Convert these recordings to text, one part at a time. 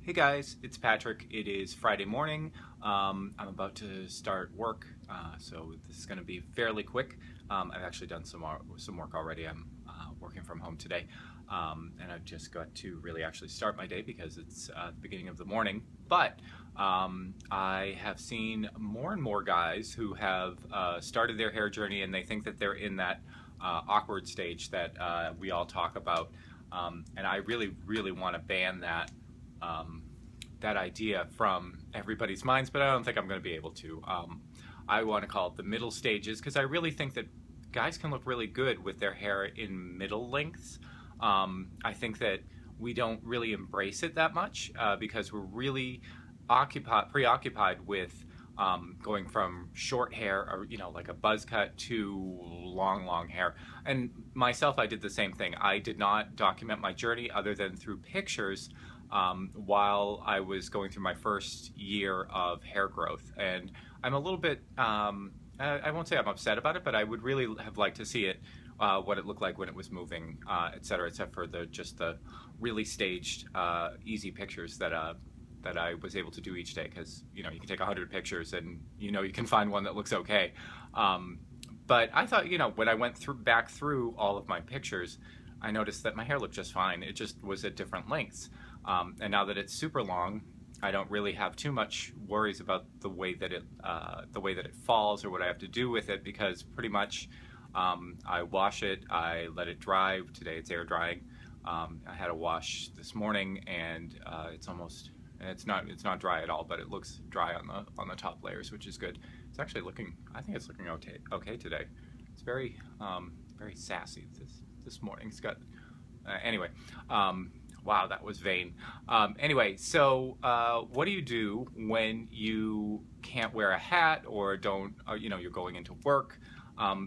Hey guys, it's Patrick. It is Friday morning. I'm about to start work, so this is going to be fairly quick. I've actually done some work already. I'm working from home today, and I've just got to really actually start my day because it's the beginning of the morning. But I have seen more and more guys who have started their hair journey, and they think that they're in that awkward stage that we all talk about, and I really want to ban that. That idea from everybody's minds, but I don't think I'm going to be able to. I want to call it the middle stages because I really think that guys can look really good with their hair in middle lengths. I think that we don't really embrace it that much because we're really preoccupied with going from short hair, or like a buzz cut, to long hair. And myself, I did the same thing. I did not document my journey other than through pictures while I was going through my first year of hair growth. And I'm a little bit, I won't say I'm upset about it, but I would really have liked to see it, what it looked like when it was moving, etc., except for just the really staged, easy pictures that I was able to do each day, because you can take 100 pictures and you can find one that looks okay. But I thought, when I went back through all of my pictures, I noticed that my hair looked just fine. It just was at different lengths. And now that it's super long, I don't really have too much worries about the way that it falls or what I have to do with it, because pretty much I wash it, I let it dry. Today it's air drying. I had a wash this morning, and it's not dry at all, but it looks dry on the top layers, which is good. It's actually I think it's looking okay today. It's very sassy this morning. It's got anyway. Wow, that was vain. Anyway, so what do you do when you can't wear a hat, or you're going into work?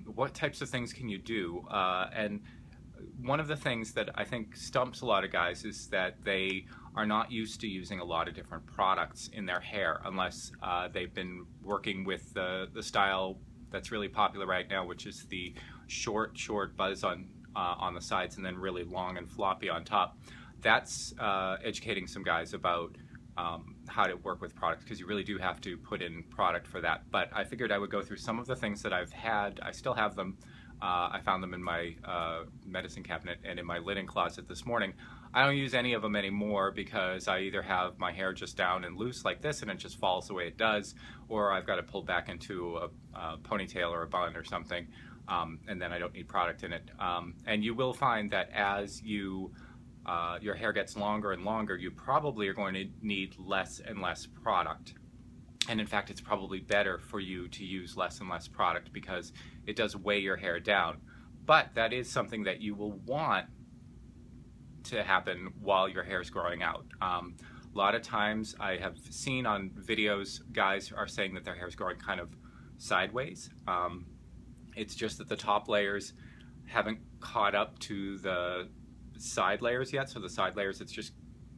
What types of things can you do? And one of the things that I think stumps a lot of guys is that they are not used to using a lot of different products in their hair, unless they've been working with the style that's really popular right now, which is the short buzz on the sides and then really long and floppy on top. That's educating some guys about how to work with products, because you really do have to put in product for that. But I figured I would go through some of the things that I've had. I still have them. I found them in my medicine cabinet and in my linen closet this morning. I don't use any of them anymore because I either have my hair just down and loose like this and it just falls the way it does, or I've got it pulled back into a ponytail or a bun or something, and then I don't need product in it. And you will find that as your hair gets longer and longer, you probably are going to need less and less product. And in fact, it's probably better for you to use less and less product because it does weigh your hair down. But that is something that you will want to happen while your hair is growing out. A lot of times I have seen on videos, guys are saying that their hair is growing kind of sideways. It's just that the top layers haven't caught up to the side layers yet. So the side layers, it's just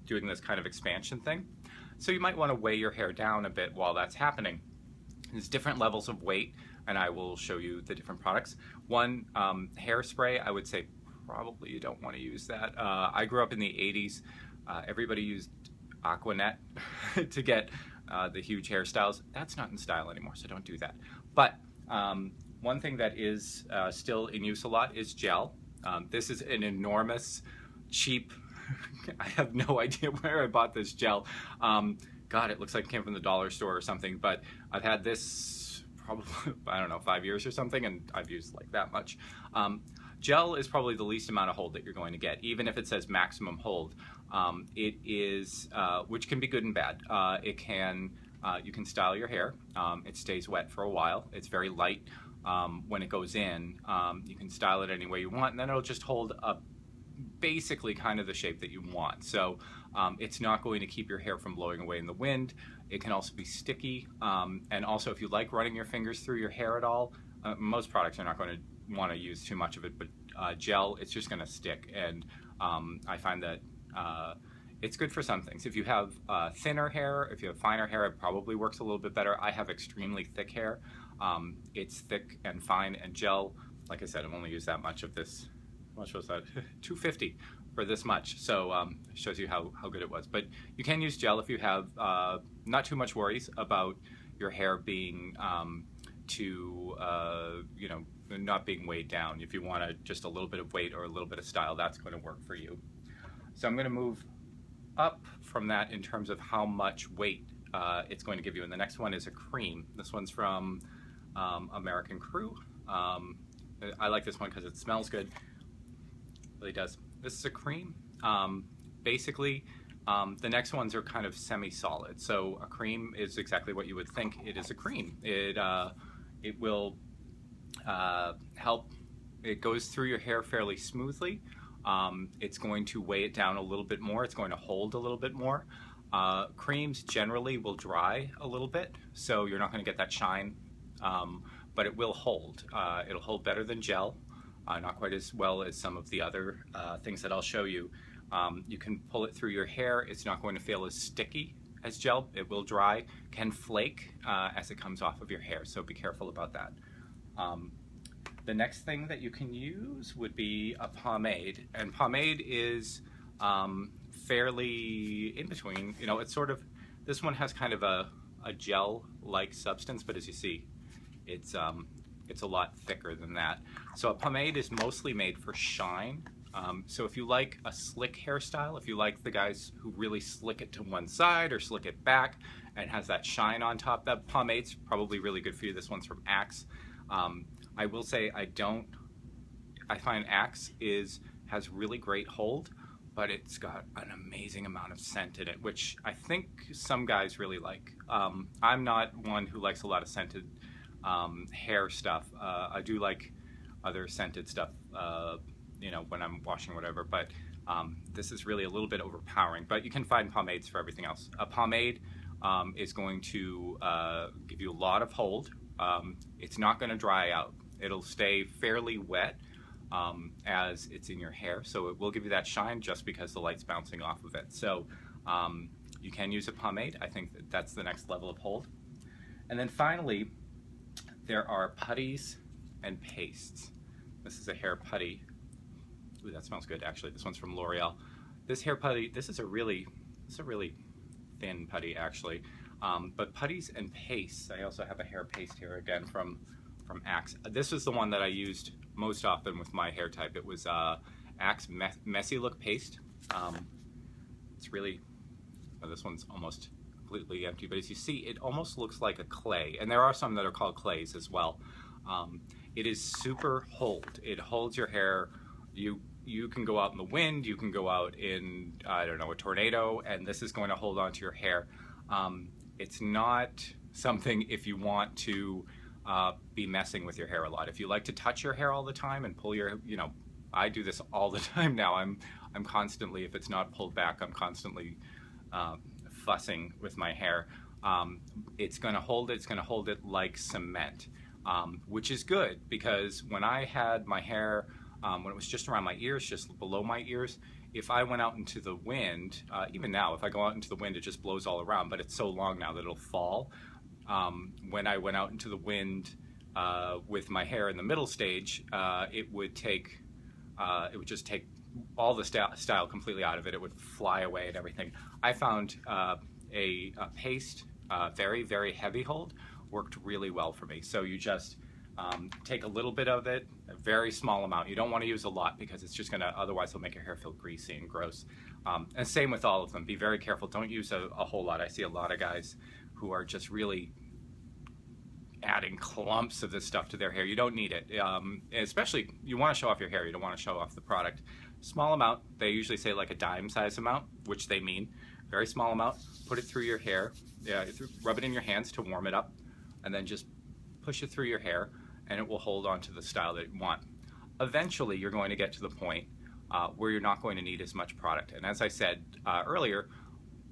doing this kind of expansion thing. So you might want to weigh your hair down a bit while that's happening. There's different levels of weight, and I will show you the different products. One, hairspray, I would say probably you don't want to use that. I grew up in the 80s. Everybody used Aquanet to get the huge hairstyles. That's not in style anymore, so don't do that. But one thing that is still in use a lot is gel. This is an enormous, cheap, I have no idea where I bought this gel. God, it looks like it came from the dollar store or something, but I've had this probably, I don't know, 5 years or something, and I've used like that much. Gel is probably the least amount of hold that you're going to get, even if it says maximum hold. It is, which can be good and bad. You can style your hair. It stays wet for a while. It's very light. When it goes in, you can style it any way you want, and then it'll just hold up basically kind of the shape that you want. So it's not going to keep your hair from blowing away in the wind. It can also be sticky, and also if you like running your fingers through your hair at all, most products are not going to want to use too much of it, but gel, it's just going to stick. And I find that it's good for some things. If you have thinner hair, if you have finer hair, it probably works a little bit better. I have extremely thick hair. It's thick and fine, and gel, like I said, I've only used that much of this. How much was that? $2.50 for this much. So shows you how good it was. But you can use gel if you have not too much worries about your hair being you know, not being weighed down. If you want just a little bit of weight or a little bit of style, that's going to work for you. So I'm going to move up from that in terms of how much weight it's going to give you. And the next one is a cream. This one's from American Crew. I like this one because it smells good. It really does. This is a cream. Basically, the next ones are kind of semi-solid. So a cream is exactly what you would think it is a cream. It will help. It goes through your hair fairly smoothly. It's going to weigh it down a little bit more. It's going to hold a little bit more. Creams generally will dry a little bit, so you're not going to get that shine, but it will hold. It'll hold better than gel, not quite as well as some of the other things that I'll show you. You can pull it through your hair. It's not going to feel as sticky as gel. It will dry, can flake as it comes off of your hair, so be careful about that. The next thing that you can use would be a pomade, and pomade is fairly in between. You know, it's sort of, this one has kind of a gel-like substance, but as you see, it's a lot thicker than that. So a pomade is mostly made for shine. So if you like a slick hairstyle, if you like the guys who really slick it to one side or slick it back and has that shine on top, that pomade's probably really good for you. This one's from Axe. I will say I find Axe has really great hold, but it's got an amazing amount of scent in it, which I think some guys really like. I'm not one who likes a lot of scented hair stuff. I do like other scented stuff, you know, when I'm washing whatever, but this is really a little bit overpowering. But you can find pomades for everything else. A pomade is going to give you a lot of hold. It's not going to dry out. It'll stay fairly wet as it's in your hair, so it will give you that shine just because the light's bouncing off of it. So you can use a pomade. I think that's the next level of hold. And then finally, there are putties and pastes. This is a hair putty. Ooh, that smells good, actually. This one's from L'Oreal. This hair putty, this is a really thin putty, actually. But putties and pastes, I also have a hair paste here again from Axe. This is the one that I used most often with my hair type. It was Axe Messy Look Paste. It's really, oh, this one's almost completely empty, but as you see, it almost looks like a clay. And there are some that are called clays as well. It is super hold. It holds your hair. You can go out in the wind, you can go out in, I don't know, a tornado, and this is going to hold onto your hair. It's not something if you want to be messing with your hair a lot. If you like to touch your hair all the time and pull your, you know, I do this all the time now. I'm constantly, if it's not pulled back, I'm constantly fussing with my hair. It's going to hold it. It's going to hold it like cement, which is good because when I had my hair, when it was just around my ears, just below my ears, if I went out into the wind, even now, if I go out into the wind, it just blows all around, but it's so long now that it'll fall. When I went out into the wind with my hair in the middle stage, it would just take all the style completely out of it. It would fly away and everything. I found a paste, very, very heavy hold, worked really well for me. So you just take a little bit of it, a very small amount. You don't want to use a lot because it's just going to, otherwise it'll make your hair feel greasy and gross. And same with all of them. Be very careful. Don't use a whole lot. I see a lot of guys who are just really adding clumps of this stuff to their hair. You don't need it. Especially, you want to show off your hair. You don't want to show off the product. Small amount. They usually say like a dime size amount, which they mean. Very small amount. Put it through your hair. Yeah, rub it in your hands to warm it up, and then just push it through your hair, and it will hold on to the style that you want. Eventually, you're going to get to the point where you're not going to need as much product. And as I said earlier,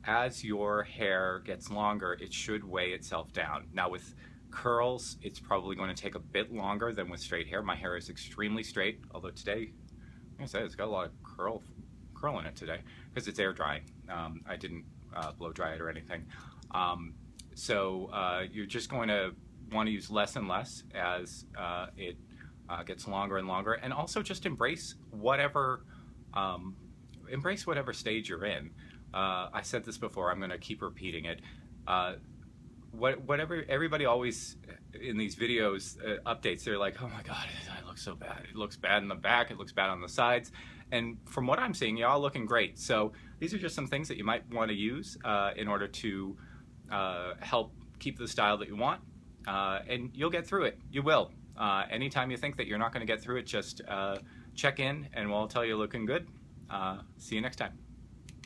as your hair gets longer, it should weigh itself down. Now with curls, it's probably going to take a bit longer than with straight hair. My hair is extremely straight, although today, like I said, it's got a lot of curl in it today because it's air drying. I didn't blow dry it or anything. So you're just going to want to use less and less as it gets longer and longer, and also just embrace whatever embrace whatever stage you're in. I said this before, I'm going to keep repeating it. Whatever everybody always in these videos updates, they're like, oh my god, it looks so bad. It looks bad in the back, it looks bad on the sides. And from what I'm seeing, y'all looking great. So these are just some things that you might want to use in order to help keep the style that you want. And you'll get through it. You will. Anytime you think that you're not going to get through it, just check in and we'll tell you looking good. See you next time.